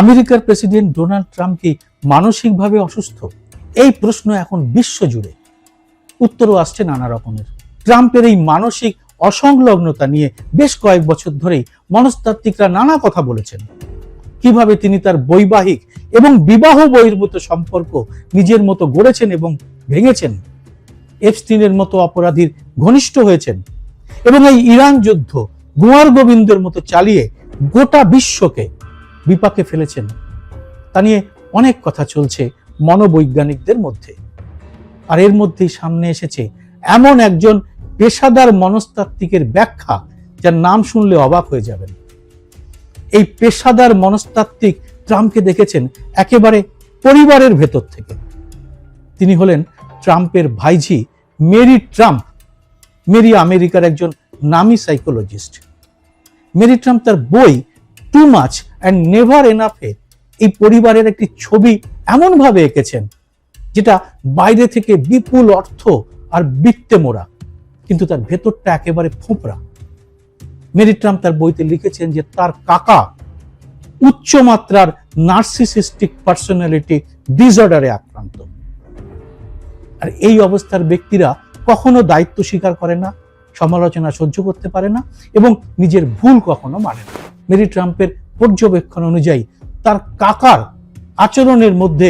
আমেরিকার president Donald Trump কি মানসিকভাবে অসুস্থ? এই প্রশ্ন এখন বিশ্বজুড়ে। উত্তরও আসছে নানা রকমের। ট্রাম্পের এই মানসিক অসংলগ্নতা নিয়ে বেশ কয়েক বছর ধরেই মনস্তাত্ত্বিকরা নানা কথা বলেছেন। কিভাবে তিনি তার বৈবাহিক এবং বিবাহ বহির্ভূত সম্পর্ক নিজের মতো গড়েছেন এবং ভেঙেছেন, এপস্টিনের মতো অপরাধীর ঘনিষ্ঠ হয়েছেন এবং এই ইরান যুদ্ধ গোয়ার গোবিন্দের মতো চালিয়ে গোটা বিশ্বকে বিপাকে ফেলেছেন, তা নিয়ে অনেক কথা চলছে মনোবৈজ্ঞানিকদের মধ্যে। আর এর মধ্যেই সামনে এসেছে এমন একজন পেশাদার মনস্তাত্ত্বিকের ব্যাখ্যা যার নাম শুনলে অবাক হয়ে যাবেন। এই পেশাদার মনস্তাত্ত্বিক ট্রাম্পকে দেখেছেন একেবারে পরিবারের ভেতর থেকে। তিনি হলেন ট্রাম্পের ভাইঝি মেরি ট্রাম্প। মেরি আমেরিকার একজন নামী সাইকোলজিস্ট। মেরি ট্রাম্প তার বই টু মাচ অ্যান্ড নেভার এনাফে এই পরিবারের একটি ছবি এমনভাবে এঁকেছেন যেটা বাইরে থেকে বিপুল অর্থ আর বৃত্তে মোড়া, কিন্তু তার ভেতরটা একেবারে ফোঁপড়া। মেরি ট্রাম্প তার বইতে লিখেছেন যে তার কাকা উচ্চমাত্রার নার্সিসিস্টিক পার্সোনালিটি ডিসঅর্ডারে আক্রান্ত। আর এই অবস্থার ব্যক্তিরা কখনো দায়িত্ব স্বীকার করে না, সমালোচনা সহ্য করতে পারে না এবং নিজের ভুল কখনো মানে না। মেরি ট্রাম্পের পর্যবেক্ষণ অনুযায়ী তার কাকার আচরণের মধ্যে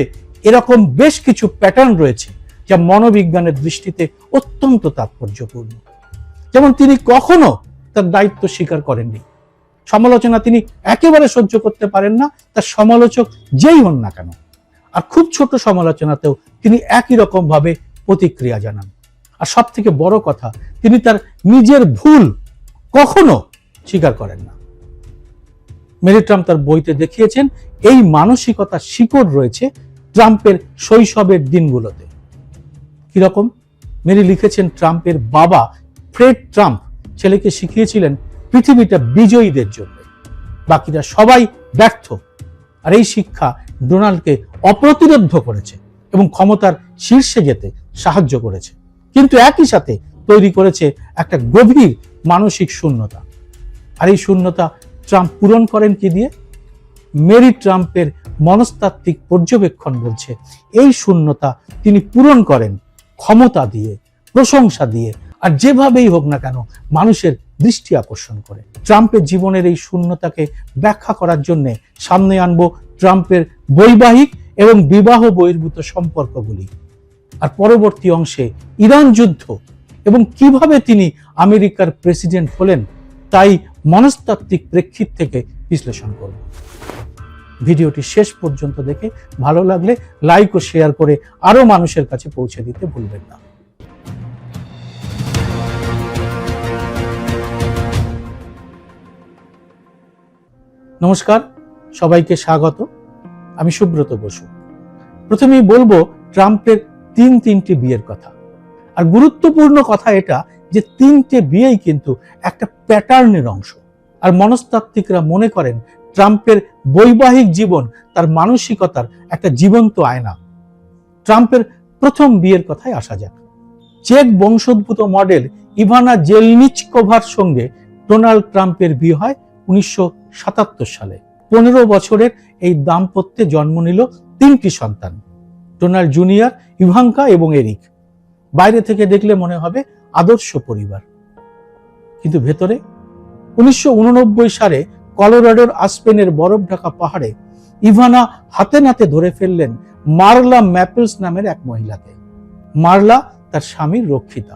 এরকম বেশ কিছু প্যাটার্ন রয়েছে যা মনোবিজ্ঞানের দৃষ্টিতে অত্যন্ত তাৎপর্যপূর্ণ। যেমন তিনি কখনো তার দায়িত্ব স্বীকার করেননি, সমালোচনা তিনি একেবারে সহ্য করতে পারেন না, তার সমালোচক যেই হন না কেন। আর খুব ছোট সমালোচনাতেও তিনি একই রকম ভাবে প্রতিক্রিয়া জানান। আর সব থেকে বড় কথা, তিনি তার নিজের ভুল কখনো স্বীকার করেন না। মেরি ট্রাম্প তার বইতে দেখিয়েছেন এই মানসিকতার শিকড় রয়েছে ট্রাম্পের শৈশবের দিনগুলোতে। কিরকম? মেরি লিখেছেন ট্রাম্পের বাবা ফ্রেড ট্রাম্প ছেলেকে শিখিয়েছিলেন পৃথিবীটা বিজয়ীদের জন্য, বাকিরা সবাই ব্যর্থ। আর এই শিক্ষা ডোনাল্ডকে অপ্রতিরোধ্য করেছে এবং ক্ষমতার শীর্ষে যেতে সাহায্য করেছে, কিন্তু একই সাথে তৈরি করেছে একটা গভীর মানসিক শূন্যতা। আর এই শূন্যতা ট্রাম্প পূরণ করেন কি দিয়ে? মেরি ট্রাম্পের মনস্তাত্ত্বিক পর্যবেক্ষণ বলছে এই শূন্যতা তিনি পূরণ করেন ক্ষমতা দিয়ে, প্রশংসা দিয়ে, আর যেভাবেই হোক না কেন মানুষের দৃষ্টি আকর্ষণ করে। ট্রাম্পের জীবনের এই শূন্যতাকে ব্যাখ্যা করার জন্য সামনে আনবো ট্রাম্পের বৈবাহিক এবং বিবাহ বহির্ভূত সম্পর্কগুলি, আর পরবর্তী অংশে ইরান যুদ্ধ এবং কিভাবে তিনি আমেরিকার প্রেসিডেন্ট হলেন তাই মনস্তাত্ত্বিক প্রেক্ষিত থেকে বিশ্লেষণ করব। ভিডিওটি শেষ পর্যন্ত দেখে ভালো লাগলে লাইক ও শেয়ার করে আরো মানুষের কাছে পৌঁছে দিতে ভুলবেন না। নমস্কার, সবাইকে স্বাগত। আমি সুব্রত বসু। প্রথমেই বলবো ট্রাম্পের তিনটি বিয়ের কথা। আর গুরুত্বপূর্ণ কথা এটা যে তিনটে বিয়েই কিন্তু একটা প্যাটার্নের অংশ। আর মনস্তাত্ত্বিকরা মনে করেন ট্রাম্পের বৈবাহিক জীবন তার মানসিকতার একটা জীবন্ত আয়না। ট্রাম্পের প্রথম বিয়ের কথায় আসা যাক। চেক বংশোদ্ভূত মডেল ইভানা জেলনিচকোভার সঙ্গে ডোনাল্ড ট্রাম্পের বিয়ে হয় 1977 সালে। 15 বছরের এই দাম্পত্যে জন্ম নিল 3টি সন্তান, ডোনাল্ড জুনিয়র, ইভাঙ্কা এবং এরিক। বাইরে থেকে দেখলে মনে হবে আদর্শ পরিবার, কিন্তু ভেতরে 1989 সালে কলোরাডোর আসপেনের বরফ ঢাকা পাহাড়ে ইভানা হাতে নাতে ধরে ফেললেন মার্লা ম্যাপলস নামের এক মহিলাকে। মার্লা তার স্বামীর রক্ষিতা।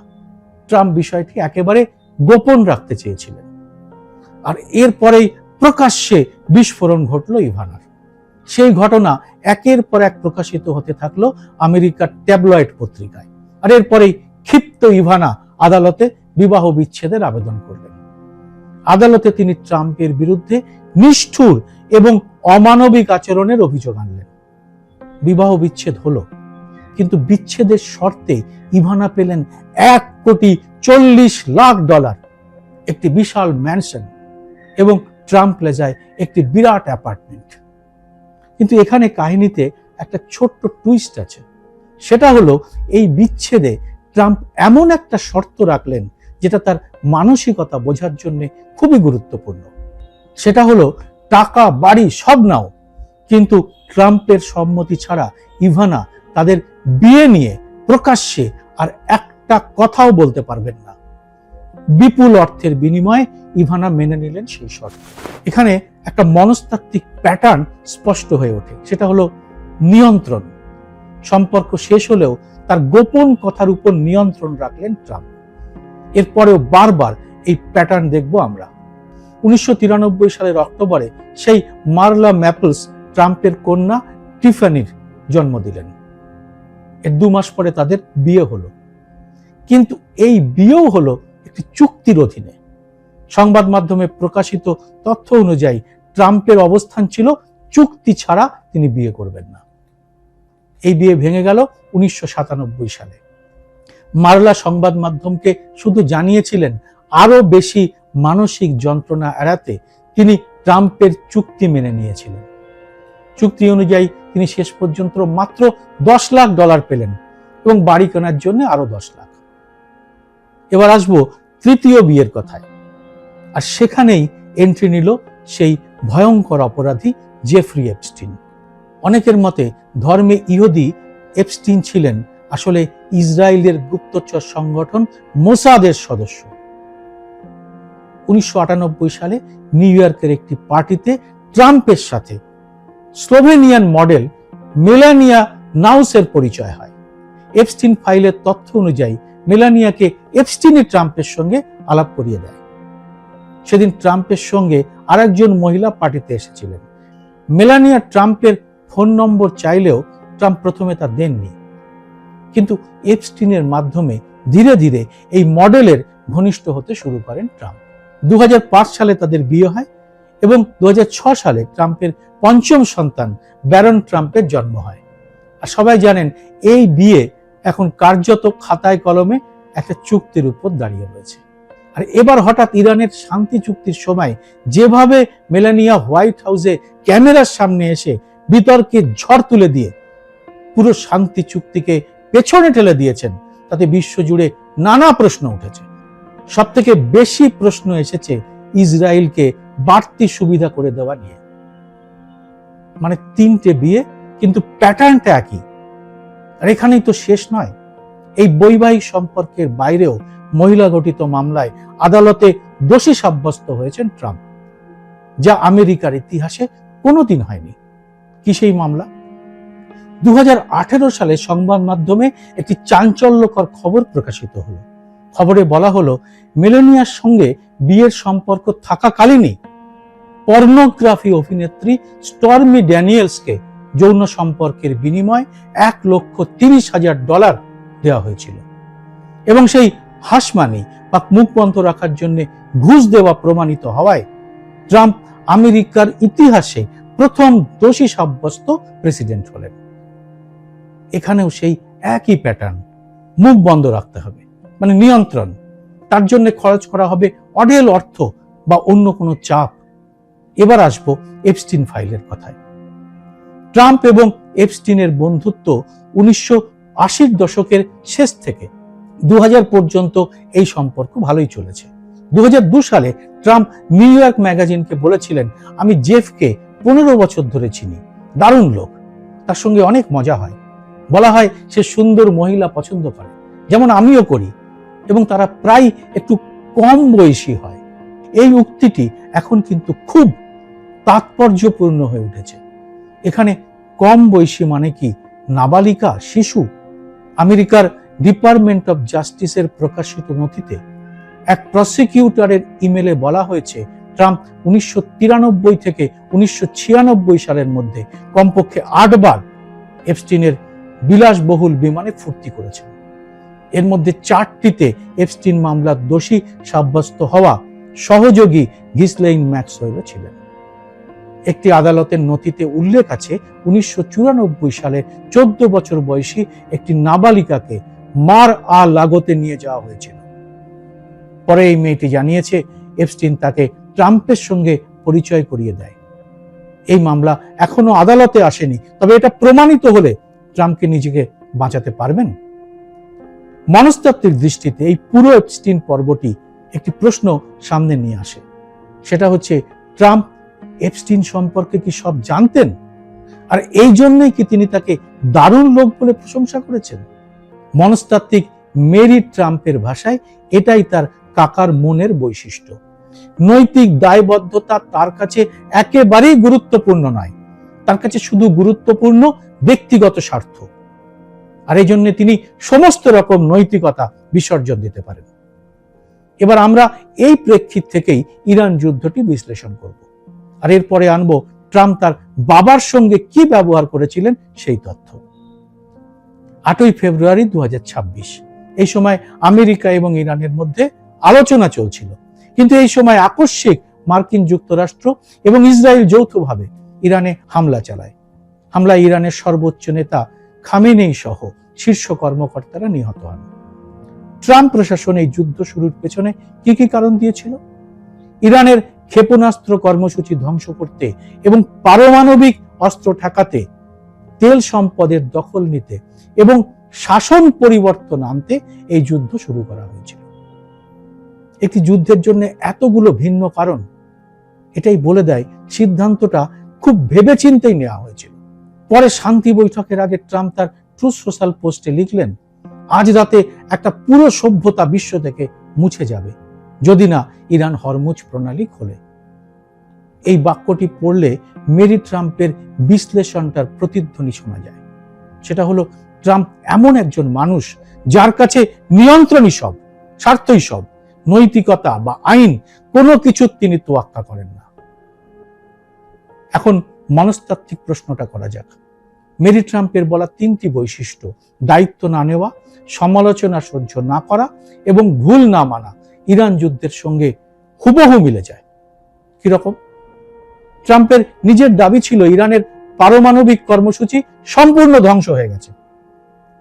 ট্রাম্প বিষয়টি একেবারে গোপন রাখতে চেয়েছিলেন। আর এরপরেই প্রকাশ্যে বিস্ফোরণ ঘটল ইভানার। সেই ঘটনা একের পর এক প্রকাশিত হতে থাকলো আমেরিকার ট্যাবলয়েড পত্রিকায়। আর এরপরেই ক্ষিপ্ত ইভানা আদালতে বিবাহ বিচ্ছেদের আবেদন করলেন। আদালতে তিনি ট্রাম্পের বিরুদ্ধে নিষ্ঠুর এবং অমানবিক আচরণের অভিযোগ আনলেন। বিবাহ বিচ্ছেদ হলো, কিন্তু বিচ্ছেদের শর্তে ইভানা পেলেন $1,40,00,000, একটি বিশাল ম্যানশন এবং ট্রাম্প প্লাজায় একটি বিরাট অ্যাপার্টমেন্ট। কিন্তু এখানে কাহিনীতে একটা ছোট্ট টুইস্ট আছে। সেটা হলো এই বিচ্ছেদে ট্রাম্প এমন একটা শর্ত রাখলেন যেটা তার মানসিকতা বোঝার জন্য খুবই গুরুত্বপূর্ণ। সেটা হলো টাকা বাড়ি সব নাও, কিন্তু ট্রাম্পের সম্মতি ছাড়া ইভানা তাদের বিয়ে নিয়ে প্রকাশ্যে আর একটা কথাও বলতে পারবেন না। বিপুল অর্থের বিনিময়ে ইভানা মেনে নিলেন সেই শর্ত। এখানে একটা মনস্তাত্ত্বিক প্যাটার্ন স্পষ্ট হয়ে ওঠে, সেটা হলো নিয়ন্ত্রণ। সম্পর্ক শেষ হলেও তার গোপন কথার উপর নিয়ন্ত্রণ রাখলেন ট্রাম্প। এরপরেও বারবার এই প্যাটার্ন দেখব আমরা। 1993 সালের অক্টোবরে সেই মার্লা ম্যাপলস ট্রাম্পের কন্যা টিফানির জন্ম দিলেন। এর 2 মাস পরে তাদের বিয়ে হলো। কিন্তু এই বিয়েও হলো একটি চুক্তির অধীনে। সংবাদ মাধ্যমে প্রকাশিত তথ্য অনুযায়ী ট্রাম্পের অবস্থান ছিল চুক্তি ছাড়া তিনি বিয়ে করবেন না। এই বিয়ে ভেঙে গেল 1997 সালে। মার্লা সংবাদ মাধ্যমকে শুধু জানিয়েছিলেন আরো বেশি মানসিক যন্ত্রণা এড়াতে তিনি ট্রাম্পের চুক্তি মেনে নিয়েছিলেন। চুক্তি অনুযায়ী তিনি শেষ পর্যন্ত মাত্র $10 লাখ পেলেন এবং বাড়ি কেনার জন্য আরো 10 লাখ। এবার আসবো তৃতীয় বিয়ের কথায়। আর সেখানেই এন্ট্রি নিল সেই ভয়ঙ্কর অপরাধী জেফ্রি এপস্টিন। অনেকের মতে ধর্মে ইহুদি এপস্টিন ছিলেন আসলে ইসরায়েলের গুপ্তচর সংগঠন মোসাদের সদস্য। 1998 সালে নিউ ইয়র্কের একটি পার্টিতে ট্রাম্পের সাথে স্লোভেনিয়ান মডেল মেলানিয়া নাউসের পরিচয় হয়। এপস্টিন ফাইলের তথ্য অনুযায়ী মেলানিয়াকে এপস্টিনই ট্রাম্পের সঙ্গে আলাপ করিয়ে দেয়। সেদিন ট্রাম্পের সঙ্গে আরেকজন মহিলা পার্টিতে এসেছিলেন। মেলানিয়া ট্রাম্পের ফোন নম্বর চাইলেও ট্রাম্প প্রথমে তা দেননি। কিন্তু এপস্টিনের মাধ্যমে ধীরে ধীরে এই মডেলের ঘনিষ্ঠ হতে শুরু করেন ট্রাম্প। 2005 সালে তাদের বিয়ে হয় এবং 2006 সালে ট্রাম্পের 5ম সন্তান ব্যারন ট্রাম্পের জন্ম হয়। আর সবাই জানেন এই বিয়ে এখন কার্যত খাতায় কলমে একটা চুক্তির উপর দাঁড়িয়ে রয়েছে। আর এবার হঠাৎ ইরানের শান্তি চুক্তির সময় যেভাবে মেলানিয়া হোয়াইট হাউসে ক্যামেরার সামনে এসে বিতর্কের ঝড় তুলে দিয়ে পুরো শান্তি চুক্তিকে পেছনে ঠেলে দিয়েছেন, তাতে বিশ্বজুড়ে নানা প্রশ্ন উঠেছে। সবথেকে বেশি প্রশ্ন এসেছে ইসরায়েলকে বাড়তি সুবিধা করে দেওয়া নিয়ে। মানে 3টে বিয়ে, কিন্তু প্যাটার্নটা একই। আর এখানেই তো শেষ নয়। এই বৈবাহিক সম্পর্কের বাইরেও মহিলা গঠিত মামলায় আদালতে দোষী সাব্যস্ত হয়েছেন ট্রাম্প, যা আমেরিকার ইতিহাসে কোনোদিন হয়নি। কি সেই মামলা? 2018 সালে সংবাদ মাধ্যমে একটি চাঞ্চল্যকর খবর প্রকাশিত হলো। খবরে বলা হলো মেলানিয়ার সঙ্গে বিয়ের সম্পর্ক থাকাকালীনই পর্নোগ্রাফি অভিনেত্রী স্টর্মি ড্যানিয়েলসকে যৌন সম্পর্কের বিনিময়ে $1,30,000 দেওয়া হয়েছিল এবং সেই হাসমানি বা মুখ বন্ধ রাখার জন্য ঘুষ দেওয়া প্রমাণিত হওয়ায় ট্রাম্প আমেরিকার ইতিহাসে প্রথম দোষী সাব্যস্ত প্রেসিডেন্ট হলেন। এখানেও সেই একই প্যাটার্ন, মুখ বন্ধ রাখতে হবে, মানে নিয়ন্ত্রণ। তার জন্য খরচ করা হবে অঢেল অর্থ বা অন্য কোনো চাপ। এবার আসবো এপস্টিন ফাইলের কথায়। ট্রাম্প এবং এপস্টিনের বন্ধুত্ব 1980 দশকের শেষ থেকে 2000 পর্যন্ত এই সম্পর্ক ভালোই চলেছে। 2002 সালে ট্রাম্প নিউ ইয়র্ক ম্যাগাজিনকে বলেছিলেন, আমি জেফকে 15 বছর ধরে চিনি, দারুণ লোক, তার সঙ্গে অনেক মজা হয়। বলা হয় সে সুন্দর মহিলা পছন্দ করে, যেমন আমিও করি, এবং তারা প্রায় একটু কম বয়সী হয়। এই উক্তিটি এখন কিন্তু খুব তাৎপর্যপূর্ণ হয়ে উঠেছে। এখানে কম বয়সী মানে কি নাবালিকা, শিশু? আমেরিকার ডিপার্টমেন্ট অফ জাস্টিসের প্রকাশিত নথিতে এক প্রসিকিউটরের ইমেলে বলা হয়েছে ট্রাম্প 1993 থেকে 1996 সালের মধ্যে কমপক্ষে 8 বার এপস্টিনের বিলাসবহুল বিমানে ফুর্তি করেছেন। এর মধ্যে 4টিতে এপস্টিন মামলার দোষী সাব্যস্ত হওয়া সহযোগী গিসলেইন ম্যাক্সওয়েল ছিলেন। একটি আদালতের নথিতে উল্লেখ আছে 1994 সালে 14 বছর বয়সী একটি নাবালিকাকে মার আ লাগোতে নিয়ে যাওয়া হয়েছিল। পরে এই মেয়েটি জানিয়েছে এপস্টিন তাকে ট্রাম্পের সঙ্গে পরিচয় করিয়ে দেয়। এই মামলা এখনো আদালতে আসেনি, তবে এটা প্রমাণিত হলে ট্রাম্পকে নিজেকে বাঁচাতে পারবেন। মনস্তাত্ত্বিক দৃষ্টিতে এই পুরো এপস্টিন পর্বটি একটি প্রশ্ন সামনে নিয়ে আসে। সেটা হচ্ছে, ট্রাম্প এপস্টিন সম্পর্কে কি সব জানতেন, আর এই জন্যই কি তিনি তাকে দারুণ লোক বলে প্রশংসা করেছেন? মনস্তাত্ত্বিক মেরি ট্রাম্পের ভাষায় এটাই তার কাকার মনের বৈশিষ্ট্য। নৈতিক দায়বদ্ধতা তার কাছে একেবারেই গুরুত্বপূর্ণ নয়, তার কাছে শুধু গুরুত্বপূর্ণ ব্যক্তিগত স্বার্থ। আর এই জন্য তিনি সমস্ত রকম নৈতিকতা বিসর্জন দিতে পারেন। এবার আমরা এই প্রেক্ষিত থেকেই ইরান যুদ্ধটি বিশ্লেষণ করব, আর এরপরে আনবো ট্রাম্প তার বাবার সঙ্গে কি ব্যবহার করেছিলেন সেই তথ্য। 8ই ফেব্রুয়ারি 2026, এই সময় আমেরিকা এবং ইরানের মধ্যে আলোচনা চলছিল, কিন্তু এই সময় আকস্মিক মার্কিন যুক্তরাষ্ট্র এবং ইসরায়েল যৌথভাবে ইরানে হামলা চালায়। হামলায় ইরানের সর্বোচ্চ নেতা খামেনেই সহ শীর্ষ কর্মকর্তারা নিহত হন। ট্রাম্প প্রশাসন এই যুদ্ধ শুরুর পেছনে কি কি কারণ দিয়েছিল? ইরানের ক্ষেপণাস্ত্র কর্মসূচি ধ্বংস করতে এবং পারমাণবিক অস্ত্র ঠেকাতে, তেল সম্পদের দখল নিতে এবং শাসন পরিবর্তন আনতে এই যুদ্ধ শুরু করা হয়েছিল। একটি যুদ্ধের জন্য এতগুলো ভিন্ন কারণ, এটাই বলে দেয় সিদ্ধান্তটা খুব ভেবেচিন্তেই নেওয়া হয়েছিল। পরে শান্তি বৈঠকের আগে ট্রাম্প তার ট্রুথ সোশ্যাল পোস্টে লিখলেন, আজ রাতে একটা পুরো সভ্যতা বিশ্ব থেকে মুছে যাবে যদি না ইরান হরমুজ প্রণালী খোলে। এই বাক্যটি পড়লে মেরি ট্রাম্পের বিশ্লেষণটার প্রতিধ্বনি শোনা যায়। সেটা হলো, ট্রাম্প এমন একজন মানুষ যার কাছে নিয়ন্ত্রণই সব, স্বার্থই সব, নৈতিকতা বা আইন কোনো কিছু তিনি তোয়াক্কা করেন না। এখন মনস্তাত্ত্বিক প্রশ্নটা করা যাক। মেরি ট্রাম্পের বলা 3টি বৈশিষ্ট্য, দায়িত্ব না নেওয়া, সমালোচনা সহ্য না করা এবং ভুল না মানা, ইরান যুদ্ধের সঙ্গে হুবহু মিলে যায়। কিরকম? ট্রাম্পের নিজের দাবি ছিল ইরানের পারমাণবিক কর্মসূচি সম্পূর্ণ ধ্বংস হয়ে গেছে,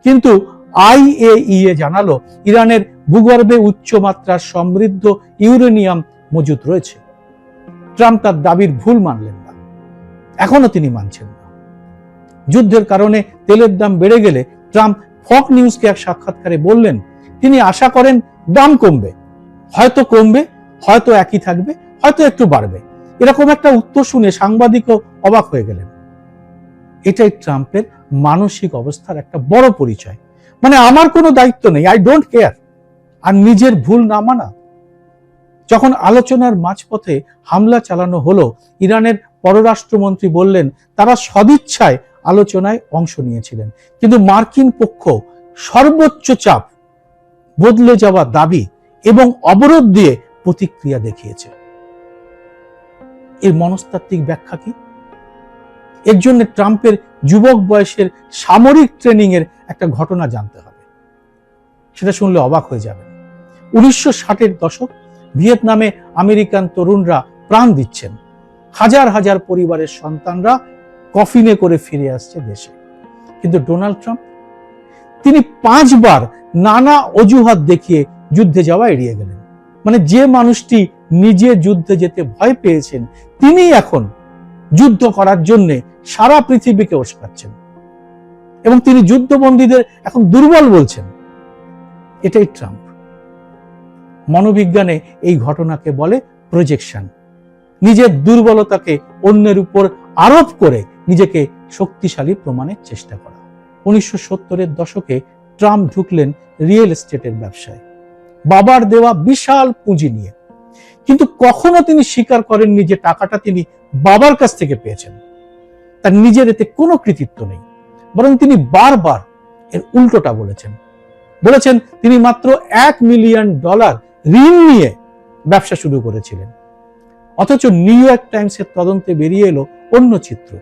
কিন্তু IAEA জানালো ইরানের ভূগর্ভে উচ্চ মাত্রার সমৃদ্ধ ইউরেনিয়াম মজুদ রয়েছে। ট্রাম্প তার দাবির ভুল মানলেন না, এখনো তিনি মানছেন না। যুদ্ধের কারণে তেলের দাম বেড়ে গেলে ট্রাম্প ফক্স নিউজকে এক সাক্ষাৎকারে বললেন তিনি আশা করেন দাম কমবে, হয়তো একই থাকবে, হয়তো একটু বাড়বে। এরকম একটা উত্তর শুনে সাংবাদিকও অবাক হয়ে গেলেন। এটাই ট্রাম্পের মানসিক অবস্থার একটা বড় পরিচয়, মানে আমার কোনো দায়িত্ব নেই, আই ডোন্ট কেয়ার, আর নিজের ভুল না মানা। যখন আলোচনার মাঝপথে হামলা চালানো হলো, ইরানের পররাষ্ট্রমন্ত্রী বললেন তারা সদিচ্ছায় আলোচনায় অংশ নিয়েছিলেন, কিন্তু মার্কিন পক্ষ সর্বোচ্চ চাপ, বদলে যাওয়া দাবি এবং অবরোধ দিয়ে প্রতিক্রিয়া দেখিয়েছে। এর মনস্তাত্ত্বিক ব্যাখ্যা কি? এর জন্য ট্রাম্পের যুবক বয়সের সামরিক ট্রেনিং এর একটা ঘটনা জানতে হবে। সেটা শুনলে অবাক হয়ে যাবে। 1960-এর দশক, ভিয়েতনামে আমেরিকান তরুণরা প্রাণ দিচ্ছেন, হাজার হাজার পরিবারের সন্তানরা কফিনে করে ফিরে আসছে দেশে, কিন্তু ডোনাল্ড ট্রাম্প তিনি 5 বার নানা অজুহাত দেখিয়ে যুদ্ধে যাওয়া এড়িয়ে গেলেন। মানে যে মানুষটি নিজে যুদ্ধে যেতে ভয় পেয়েছেন, তিনি এখন যুদ্ধ করার জন্য সারা পৃথিবীকে উস্কাচ্ছেন এবং তিনি যুদ্ধবন্দীদের এখন দুর্বল বলছেন। এটাই ট্রাম্প। মনোবিজ্ঞানে এই ঘটনাকে বলে প্রজেকশন। নিজের দুর্বলতাকে অন্যের উপর আরোপ করে নিজেকে শক্তিশালী প্রমাণের চেষ্টা করা। 1970-এর দশকে ট্রাম্প ঢুকলেন রিয়েল এস্টেটের ব্যবসায়, বাবার দেওয়া বিশাল পুঁজি নিয়ে, কিন্তু কখনো তিনি স্বীকার করেননি যে টাকাটা তিনি বাবার কাছ থেকে পেয়েছেন। তার নিজের এতে কোনো কৃতিত্ব নেই, বরং তিনি বারবার এর উল্টোটা বলেছেন তিনি মাত্র $1 মিলিয়ন ঋণ নিয়ে ব্যবসা শুরু করেছিলেন। অথচ নিউ ইয়র্ক টাইমসের তদন্তে বেরিয়ে এলো অন্য চিত্র।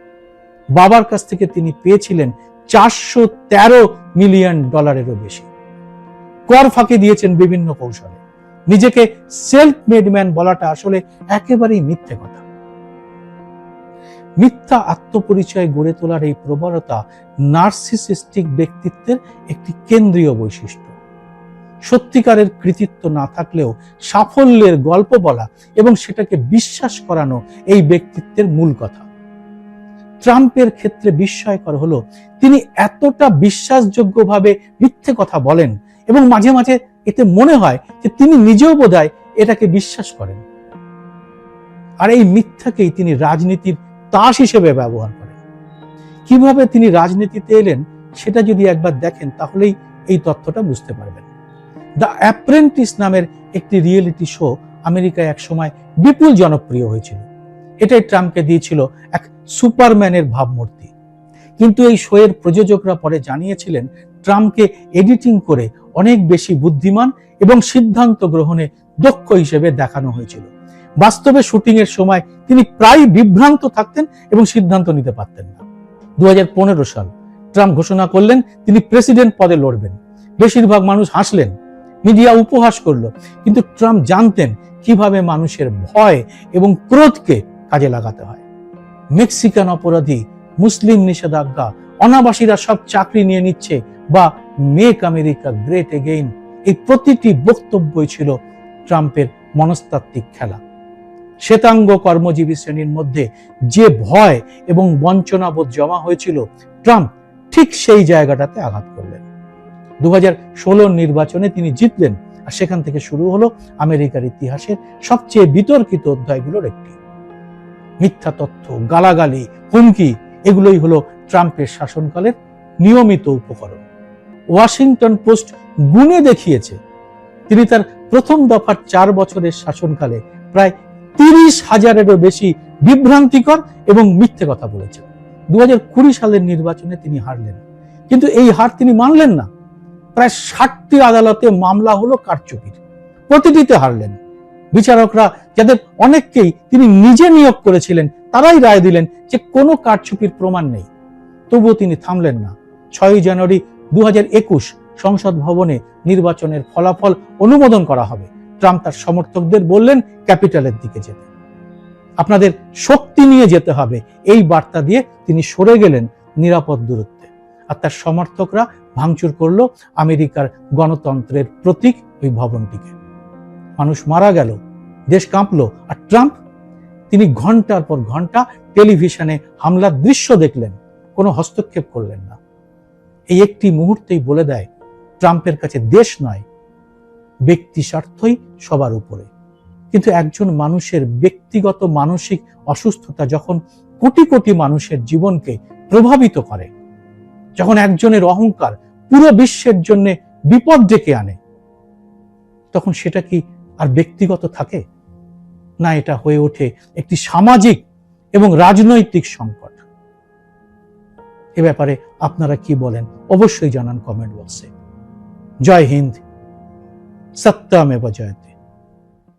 বাবার কাছ থেকে তিনি পেয়েছিলেন $413 মিলিয়ন বেশি। কর ফাঁকি দিয়েছেন বিভিন্ন কৌশলে। নিজেকে সেলফ মেড ম্যান বলাটা আসলে একেবারেই মিথ্যে কথা। মিথ্যা আত্মপরিচয় গড়ে তোলার এই প্রবণতা নার্সিসিস্টিক ব্যক্তিত্বের একটি কেন্দ্রীয় বৈশিষ্ট্য। সত্যিকারের কৃতিত্ব না থাকলেও সাফল্যের গল্প বলা এবং সেটাকে বিশ্বাস করানো এই ব্যক্তিত্বের মূল কথা। ট্রাম্পের ক্ষেত্রে বিস্ময়কর হলো তিনি এতটা বিশ্বাসযোগ্যভাবে মিথ্যে কথা বলেন এবং মাঝে মাঝে এতে মনে হয় যে তিনি নিজেও বোধহয় এটাকে বিশ্বাস করেন। আর এই মিথ্যাকেই তিনি রাজনীতির তাস হিসেবে ব্যবহার করেন। কিভাবে তিনি রাজনীতিতে এলেন সেটা যদি একবার দেখেন তাহলেই এই তথ্যটা বুঝতে পারবেন। দ্য অ্যাপ্রেন্টিস নামের একটি রিয়েলিটি শো আমেরিকায় একসময় বিপুল জনপ্রিয় হয়েছিল। এটাই ট্রাম্পকে দিয়েছিল এক সুপারম্যানের ভাবমূর্তি। কিন্তু এই শোয়ের প্রযোজকরা পরে জানিয়েছিলেন ট্রাম্পকে এডিটিং করে অনেক বেশি বুদ্ধিমান এবং সিদ্ধান্ত গ্রহণে দক্ষ হিসেবে দেখানো হয়েছিল। বাস্তবে শুটিং এর সময় তিনি প্রায় বিভ্রান্ত থাকতেন এবং সিদ্ধান্ত নিতে পারতেন না। 2015 সাল ট্রাম্প ঘোষণা করলেন তিনি প্রেসিডেন্ট পদে লড়বেন। বেশিরভাগ মানুষ হাসলেন, মিডিয়া উপহাস করলো, কিন্তু ট্রাম্প জানতেন কিভাবে মানুষের ভয় এবং ক্রোধকে কাজে লাগাতে হয়। মেক্সিকান অপরাধী, মুসলিম নিষেধাজ্ঞা, অনাবাসীরা সব চাকরি নিয়ে নিচ্ছে বা মেক আমেরিকা গ্রেট এগেইন, এই প্রতিটি বক্তব্যই ছিল ট্রাম্পের মনস্তাত্ত্বিক খেলা। শ্বেতাঙ্গ কর্মজীবী শ্রেণীর মধ্যে যে ভয় এবং বঞ্চনাবোধ জমা হয়েছিল, ট্রাম্প ঠিক সেই জায়গাটাতে আঘাত করলেন। 2016 নির্বাচনে তিনি জিতলেন, আর সেখান থেকে শুরু হলো আমেরিকার ইতিহাসের সবচেয়ে বিতর্কিত অধ্যায়গুলোর একটি। মিথ্যা তথ্য, গালাগালি, হুমকি, এগুলোই হলো ট্রাম্পের শাসনকালের নিয়মিত উপকরণ। ওয়াশিংটন পোস্ট গুণে দেখিয়েছে তিনি তার প্রথম দফার 4 বছরের শাসনকালে প্রায় 30,000-এরও বেশি বিভ্রান্তিকর এবং মিথ্যে কথা বলেছেন। 2020 সালের নির্বাচনে তিনি হারলেন, কিন্তু এই হার তিনি মানলেন না। প্রায় 60টি আদালতে মামলা হলো কারচুপির, প্রতিটিতে হারলেন। বিচারকরা, যাদের অনেককেই তিনি নিজে নিয়োগ করেছিলেন, তারাই রায় দিলেন যে কোনো কারচুপির প্রমাণ নেই। তবুও তিনি থামলেন না। 6 জানুয়ারি 2021 সংসদ ভবনে নির্বাচনের ফলাফল অনুমোদন করা হবে। ট্রাম্প তার সমর্থকদের বললেন ক্যাপিটালের দিকে যেতে, আপনাদের শক্তি নিয়ে যেতে হবে, এই বার্তা দিয়ে তিনি সরে গেলেন নিরাপদ দূরত্বে। আর তার সমর্থকরা ভাঙচুর করলো আমেরিকার গণতন্ত্রের প্রতীক ওই ভবনটিকে। মানুষ মারা গেল, দেশ কাঁপলো, আর ট্রাম্প তিনি ঘন্টার পর ঘন্টা টেলিভিশনে হামলার দৃশ্য দেখলেন, কোনো হস্তক্ষেপ করলেন না। এই একটি মুহূর্তেই বলে দেয় ট্রাম্পের কাছে দেশ নয়, ব্যক্তি স্বার্থই সবার উপরে। কিন্তু একজন মানুষের ব্যক্তিগত মানসিক অসুস্থতা যখন কোটি কোটি মানুষের জীবনকে প্রভাবিত করে, যখন একজনের অহংকার পুরো বিশ্বের জন্য বিপদ ডেকে আনে, তখন সেটা কি আর ব্যক্তিগত থাকে না? এটা হয়ে ওঠে একটি সামাজিক এবং রাজনৈতিক সংকট। এ ব্যাপারে আপনারা কি বলেন অবশ্যই জানান কমেন্ট বক্সে। জয় হিন্দ, সত্যমেব জয়তে।